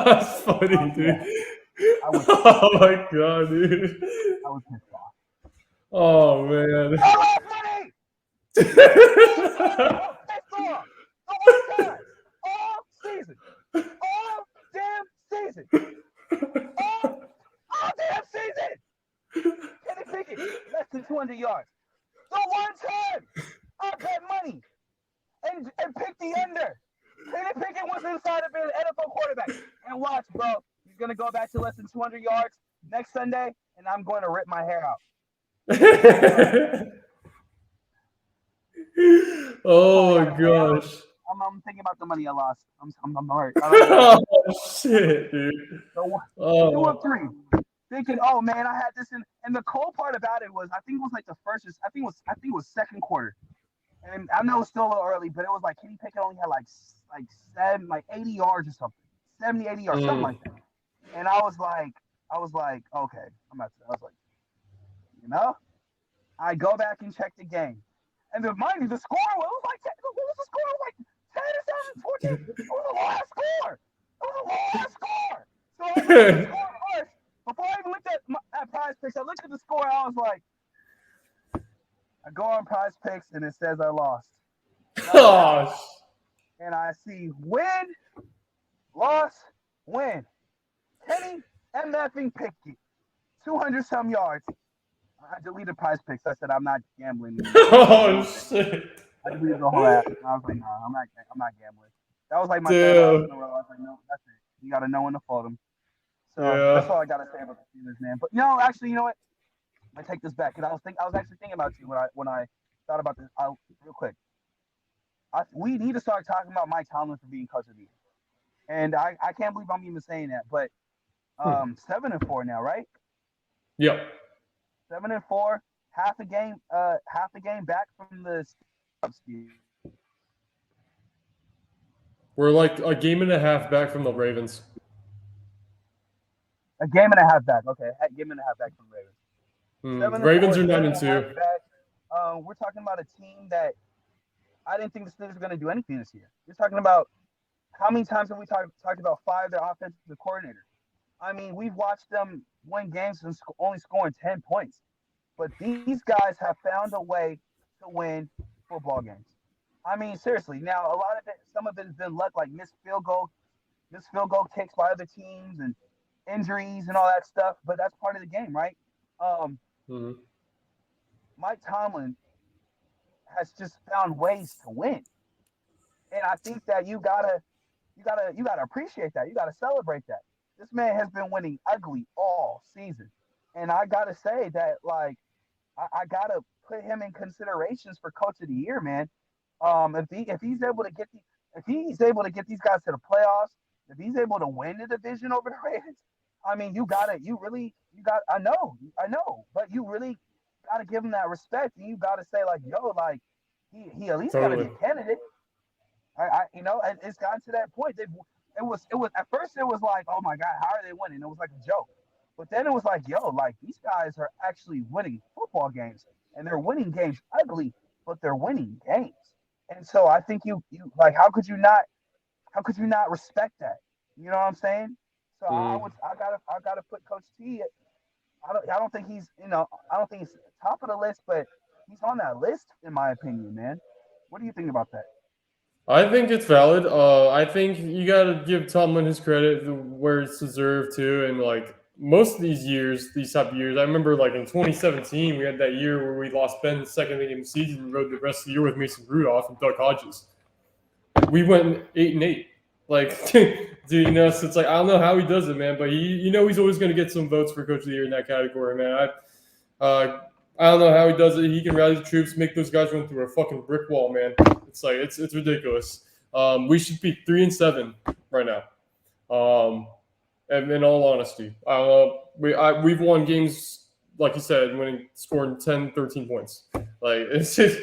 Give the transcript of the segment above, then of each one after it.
That's funny, dude. I was Oh my god, dude. I was pissed off. Oh man. I lost money. I was pissed off the whole time, all season, all damn season, all damn season. Kenny Pickett, less than 200 yards. The one time I bet money and picked the under. Kenny Pickett was inside of being an NFL quarterback. And watch, bro, he's gonna go back to less than 200 yards next Sunday, and I'm going to rip my hair out. Oh my gosh. I'm thinking about the money I lost. I'm hurt. Oh shit, dude. So 2 Oh. of 3. Thinking, oh man, I had this in. And the cool part about it was, I think it was like the first. I think it was second quarter. And I know it's still a little early, but it was like Kenny Pickett only had like 80 yards or something, 70, 80 yards, something like that. And I was like, okay, I was like, I go back and check the game. And mind you, the score was like, what was the score? Like 10 or 7, 14. It was a last score. So I looked at the score first. Before I even looked at Prize Picks, I looked at the score and I was like, I go on Prize Picks and it says I lost. And I see win, loss, win. Kenny MFing Pickett, 200 some yards. I deleted Prize Picks. I said I'm not gambling anymore. Oh shit! I deleted the whole app. I was like, no, I'm not gambling. That was like my third loss in a row. I was like, no, that's it. You got to know when to fold them. So that's all I got to say about the Steelers, man. But actually, you know what? I take this back, and I was actually thinking about you when I thought about this. Real quick, we need to start talking about Mike Tomlin for being coach of the year, and I can't believe I'm even saying that. But 7-4 now, right? Yep. 7-4, half a game back from the. We're like a game and a half back from the Ravens. A game and a half back. Okay, a game and a half back from the Ravens. Ravens are 9-2. We're talking about a team that I didn't think the Steelers were going to do anything this year. We're talking about how many times have we talked about fire their offensive coordinator? I mean, we've watched them win games and only scoring 10 points. But these guys have found a way to win football games. I mean, seriously. Now, some of it has been luck, like missed field goal kicks by other teams and injuries and all that stuff. But that's part of the game, right? Mike Tomlin has just found ways to win, and I think that you gotta appreciate that. You gotta celebrate that. This man has been winning ugly all season, and I gotta say that, like, I gotta put him in considerations for coach of the year, man. If he's able to get these guys to the playoffs, if he's able to win the division over the Ravens, I mean, I know, but you really gotta give him that respect, and you gotta say, like, yo, like, he at least gotta be a candidate. And it's gotten to that point. It was at first it was like, oh my God, how are they winning? It was like a joke. But then it was like, yo, like, these guys are actually winning football games, and they're winning games ugly, but they're winning games. And so I think you like, how could you not respect that? You know what I'm saying? So I gotta put Coach T. I don't think he's top of the list, but he's on that list in my opinion, man. What do you think about that? I think it's valid. I think you got to give Tomlin his credit where it's deserved too. And like most of these type of years, I remember like in 2017, we had that year where we lost Ben the second game of the season and rode the rest of the year with Mason Rudolph and Doug Hodges. We went 8-8. Like, dude, so it's like, I don't know how he does it, man, but he's always going to get some votes for Coach of the Year in that category, man. I don't know how he does it. He can rally the troops, make those guys run through a fucking brick wall, man. It's like it's ridiculous. We should be 3-7 right now. And in all honesty, we've won games, like you said, scoring 10, 13 points. Like, it's just,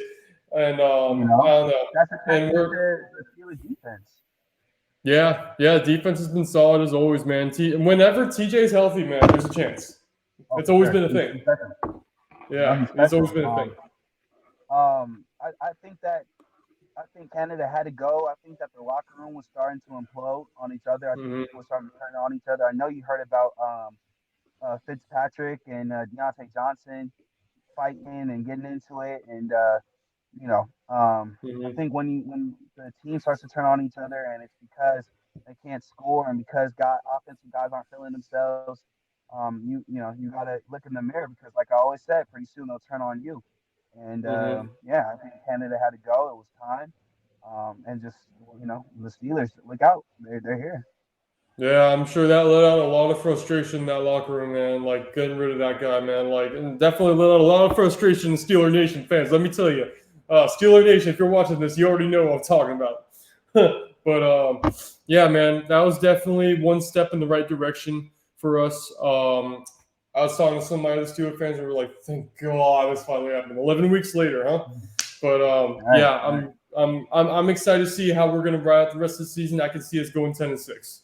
and I don't know. That's a the Steelers defense. Yeah, defense has been solid as always, man. Whenever TJ's healthy, man, there's a chance. It's always been a thing. Yeah, it's always been a thing. I think that think Canada had to go. I think that the locker room was starting to implode on each other. I think Hmm. people were starting to turn on each other. I know you heard about Fitzpatrick and Deontay Johnson fighting and getting into it, and you know, I Hmm. think when the team starts to turn on each other, and it's because they can't score and because offensive guys aren't feeling themselves, you gotta look in the mirror because, like I always said, pretty soon they'll turn on you. And Hmm. yeah, I think Canada had to go. It was time, and just the Steelers look out. They're here. Yeah, I'm sure that let out a lot of frustration in that locker room, man. Like getting rid of that guy, man. Like, and definitely let out a lot of frustration in Steeler Nation fans. Let me tell you, Steeler Nation, if you're watching this, you already know what I'm talking about. But yeah, man, that was definitely one step in the right direction for us. I was talking to some of my other Steeler fans, and we were like, "Thank God this finally happened." 11 weeks later, huh? But Right, yeah, right. I'm excited to see how we're gonna ride out the rest of the season. I can see us going 10-6.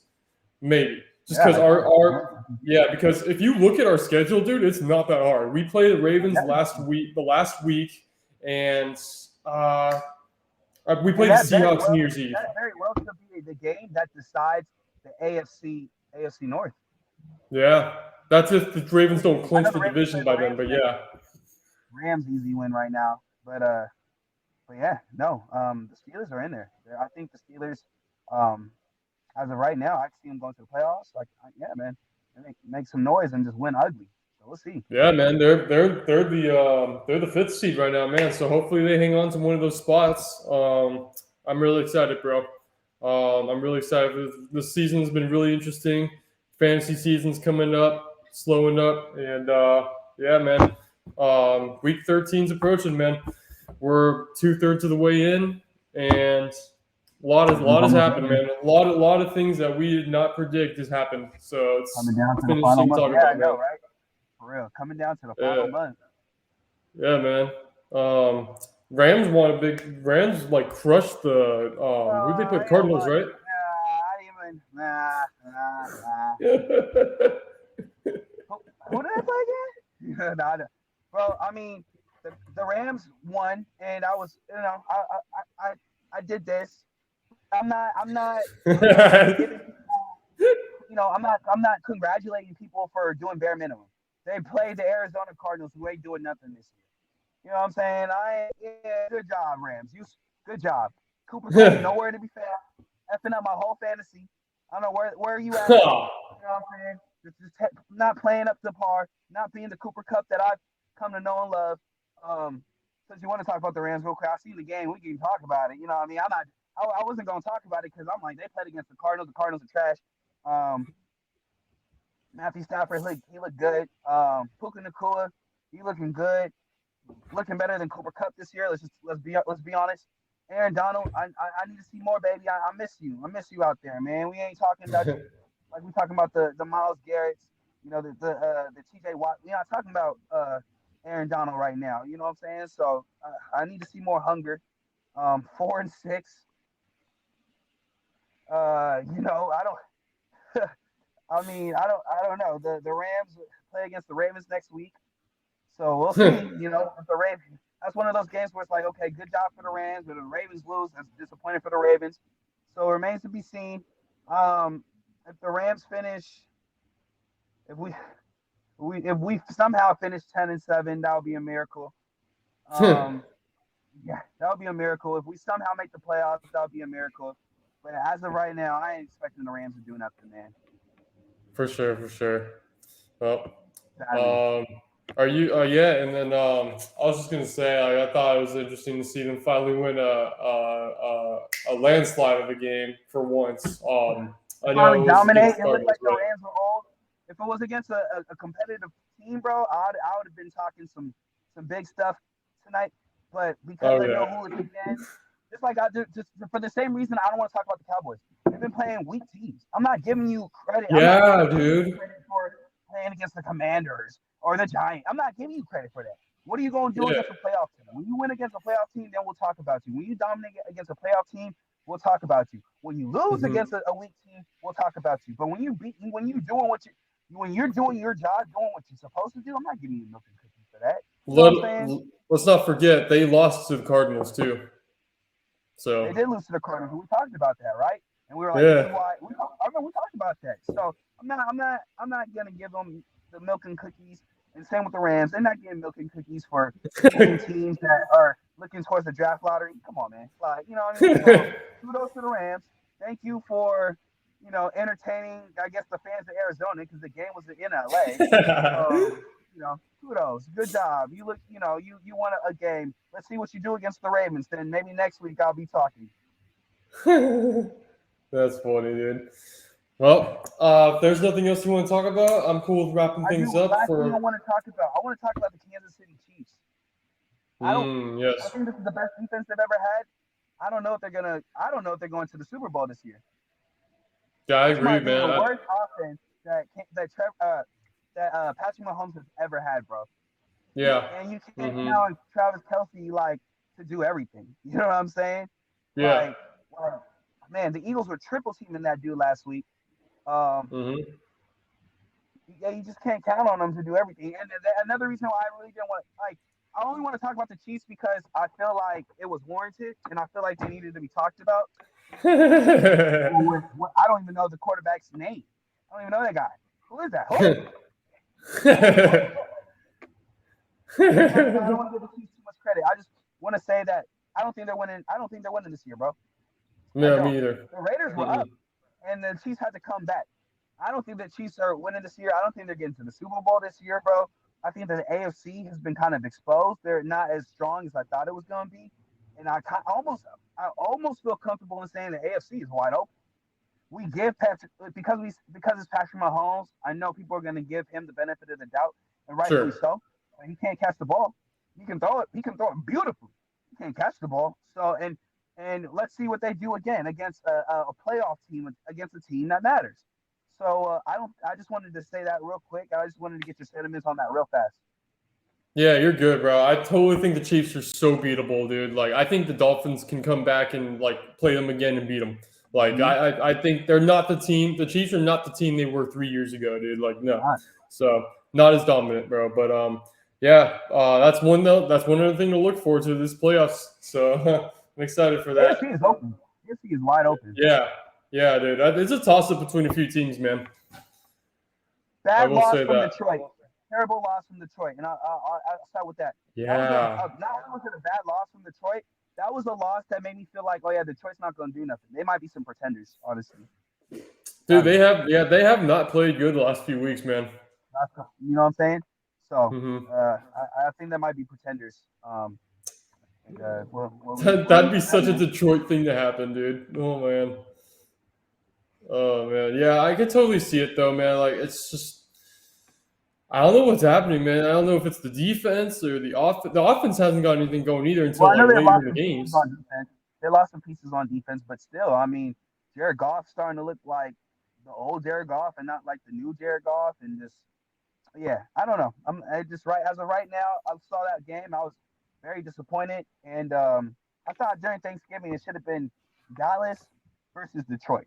Maybe just Yeah, because yeah, our yeah, because if you look at our schedule, dude, it's not that hard. We play the Ravens definitely. the last week, and we And play the Seahawks New Year's Eve. that very well could be the game that decides the AFC North. Yeah, that's if the Ravens We'll don't see. I clinch know the the Ravens play division the by then. Rams But next yeah, week. Rams easy win right now, but yeah, no. The Steelers are in there. I think the Steelers, um, as of right now, I can see them going to the playoffs. Like, yeah, man, make some noise and just win ugly. So we'll see. yeah, man, they're the fifth seed right now, man. So hopefully they hang on to one of those spots. I'm really excited, bro. I'm really excited. This season's been really interesting. Fantasy season's coming up, slowing up, and yeah, man. Week 13's approaching, man. We're 2/3 of the way in, and a lot has Almost happened, there. man. A lot of things that we did not predict has happened. So Coming it's down it's to the been final interesting to month. talk Yeah, I about, know, man. right? For real. Coming down to the final Yeah, month. yeah, man. Um, Rams like crushed the who they put Yeah, Cardinals, well, right? I even nah. Who did I play again? Nah, bro, I mean, the Rams won, and I was, I did this. I'm not giving people, I'm not congratulating people for doing bare minimum. They played the Arizona Cardinals, who ain't doing nothing this year. You know what I'm saying? Yeah, good job, Rams. Good job. Cooper Cup, nowhere to be found. Effing up my whole fantasy. I don't know where are you at, bro? You know what I'm saying? Just not playing up to par, not being the Cooper Cup that I've come to know and love. Um, since you want to talk about the Rams real quick, I seen the game. We can talk about it. You know what I mean? I wasn't gonna talk about it because I'm like they played against the Cardinals. The Cardinals are trash. Um, Matthew Stafford, he looked good. Puka Nakua, he looking good, looking better than Cooper Cup this year. Let's be honest. Aaron Donald, I need to see more, baby. I miss you. I miss you out there, man. We ain't talking about like we talking about the Miles Garrett's, the T.J. Watt. We're not talking about Aaron Donald right now. You know what I'm saying? So I need to see more hunger. 4-6. I don't. I don't know. The Rams play against the Ravens next week. So we'll see. With the Ravens, that's one of those games where it's like, okay, good job for the Rams, but if the Ravens lose, that's disappointing for the Ravens. So it remains to be seen. If the Rams finish, if we somehow finish 10-7, that would be a miracle. Um, yeah, that would be a miracle. If we somehow make the playoffs, that would be a miracle. But as of right now, I ain't expecting the Rams to do nothing, man. For sure, for sure. Well, Sadly. um, are you? Yeah, and then I was just gonna say, I thought it was interesting to see them finally win a landslide of a game for once. I Finally know it was dominate. against It looked Cardinals, like the right? Rams were old. If it was against a competitive team, bro, I would have been talking some big stuff tonight. But because Oh I know yeah, who it's against, just like I do, just for the same reason, I don't want to talk about the Cowboys. They've been playing weak teams. I'm not giving you credit. I'm not yeah, giving you dude. credit for playing against the Commanders or the Giants. I'm not giving you credit for that. What are you going to do Yeah. against a playoff team? When you win against a playoff team, then we'll talk about you. When you dominate against a playoff team, we'll talk about you. When you lose Hmm. against a weak team, we'll talk about you. But when you're doing your job, doing what you're supposed to do, I'm not giving you milk and cookies for that. You know what Let I'm saying? let's not forget they lost to the Cardinals too. So They did lose to the Cardinals. We talked about that, right? And we were like, "This is yeah. why." I remember we talked about that. So I'm not gonna give them the milk and cookies. And same with the Rams. They're not getting milk and cookies for beating teams that are looking towards the draft lottery. Come on, man. Like, you know what I mean? So kudos to the Rams. Thank you for, entertaining, I guess, the fans of Arizona because the game was in LA. Kudos. Good job. You look, you won a game. Let's see what you do against the Ravens. Then maybe next week I'll be talking. That's funny, dude. Well, if there's nothing else you want to talk about, I'm cool with wrapping I things do. up Last thing I for. want to talk about. I want to talk about the Kansas City Chiefs. I don't. I Yes. think this is the best defense they've ever had. I don't know if they're gonna. I don't know if they're going to the Super Bowl this year. Yeah, I This agree, might be the man. worst offense that Patrick Mahomes has ever had, bro. Yeah. And you can't Hmm. count on Travis Kelsey like to do everything. You know what I'm saying? Yeah. Like man, the Eagles were triple teaming that dude last week. Um, Hmm. yeah, you just can't count on them to do everything. And another reason why I really didn't want like I only want to talk about the Chiefs because I feel like it was warranted and I feel like they needed to be talked about. I don't even know the quarterback's name. I don't even know that guy. Who is that? Who? I don't want to give the Chiefs too much credit. I just want to say that I don't think they're winning. I don't think they're winning this year, bro. I No, don't. me either. The Raiders were Mm-mm. up, and the Chiefs had to come back. I don't think the Chiefs are winning this year. I don't think they're getting to the Super Bowl this year, bro. I think that the AFC has been kind of exposed. They're not as strong as I thought it was going to be, and I almost feel comfortable in saying the AFC is wide open. We give Patrick because it's Patrick Mahomes. I know people are going to give him the benefit of the doubt, and rightfully Sure. so. He can't catch the ball. He can throw it. He can throw it beautifully. He can't catch the ball. So and let's see what they do again against a playoff team against a team that matters. So I don't. I just wanted to say that real quick. I just wanted to get your sentiments on that real fast. Yeah, you're good, bro. I totally think the Chiefs are so beatable, dude. Like, I think the Dolphins can come back and like play them again and beat them. Like, Mm-hmm. I think they're not the team. The Chiefs are not the team they were 3 years ago, dude. Like, no. All right. So not as dominant, bro. But yeah. That's one though. That's one other thing to look forward to this playoffs. So I'm excited for that. AFC is open. AFC is wide open. Yeah, yeah, dude. It's a toss up between a few teams, man. I Bad will loss say from that. Detroit. Terrible loss from Detroit, and I'll start with that. That was Yeah. not only was it a bad loss from Detroit, that was a loss that made me feel like, oh yeah, Detroit's not going to do nothing. They might be some pretenders, honestly. Dude, Gotta be. they have not played good the last few weeks, man. You know what I'm saying? So Hmm. I think that might be pretenders. And we'll That'd leave be it at that, such a man. Detroit thing to happen, dude. Oh man. Oh man. Yeah, I could totally see it though, man. Like it's just I don't know what's happening, man. I don't know if it's the defense or the offense. The offense hasn't got anything going either Well, until I know like they later in lost the some pieces games. on defense. They lost some pieces on defense, but still, I mean, Jared Goff's starting to look like the old Jared Goff and not like the new Jared Goff, and just yeah, I don't know. I just right as of right now, I saw that game. I was very disappointed, and I thought during Thanksgiving it should have been Dallas versus Detroit.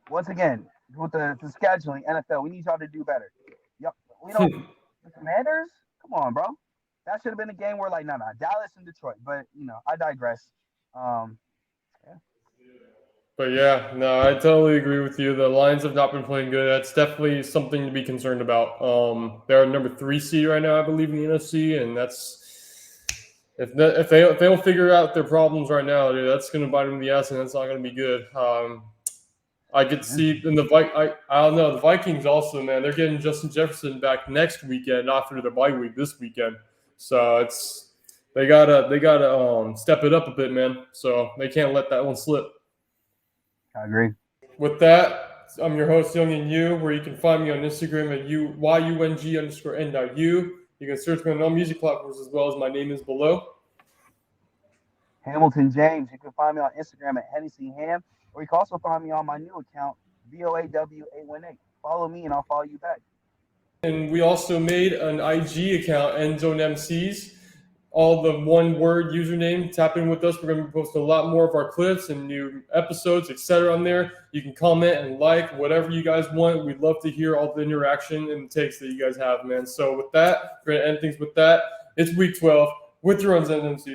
Once again, with the scheduling, NFL, we need y'all to do better. Yep, we don't. The Commanders, come on, bro. That should have been a game where like, no, Dallas and Detroit. But I digress. Um, yeah, But yeah, no, I totally agree with you. The Lions have not been playing good. That's definitely something to be concerned about. They're number 3 seed right now, I believe, in the NFC, and that's if they don't figure out their problems right now, dude, that's going to bite them in the ass, and that's not going to be good. I could yeah. see in I don't know the Vikings also, man. They're getting Justin Jefferson back next weekend after their bye week this weekend, so they gotta step it up a bit, man. So they can't let that one slip. I agree. With that, I'm your host, Young and You, where you can find me on Instagram at YUNG_N.U. You can search me on all music platforms as well as my name is below. Hamilton James. You can find me on Instagram at Hennessy Ham, or you can also find me on my new account, VOAW818. Follow me, and I'll follow you back. And we also made an IG account, Endzone Emcees. All the one word username. Tap in with us. We're going to be posting a lot more of our clips and new episodes, etc. on there. You can comment and like whatever you guys want. We'd love to hear all the interaction and takes that you guys have, man. So with that, we're going to end things with that. It's week 12 with your Endzone Emcees.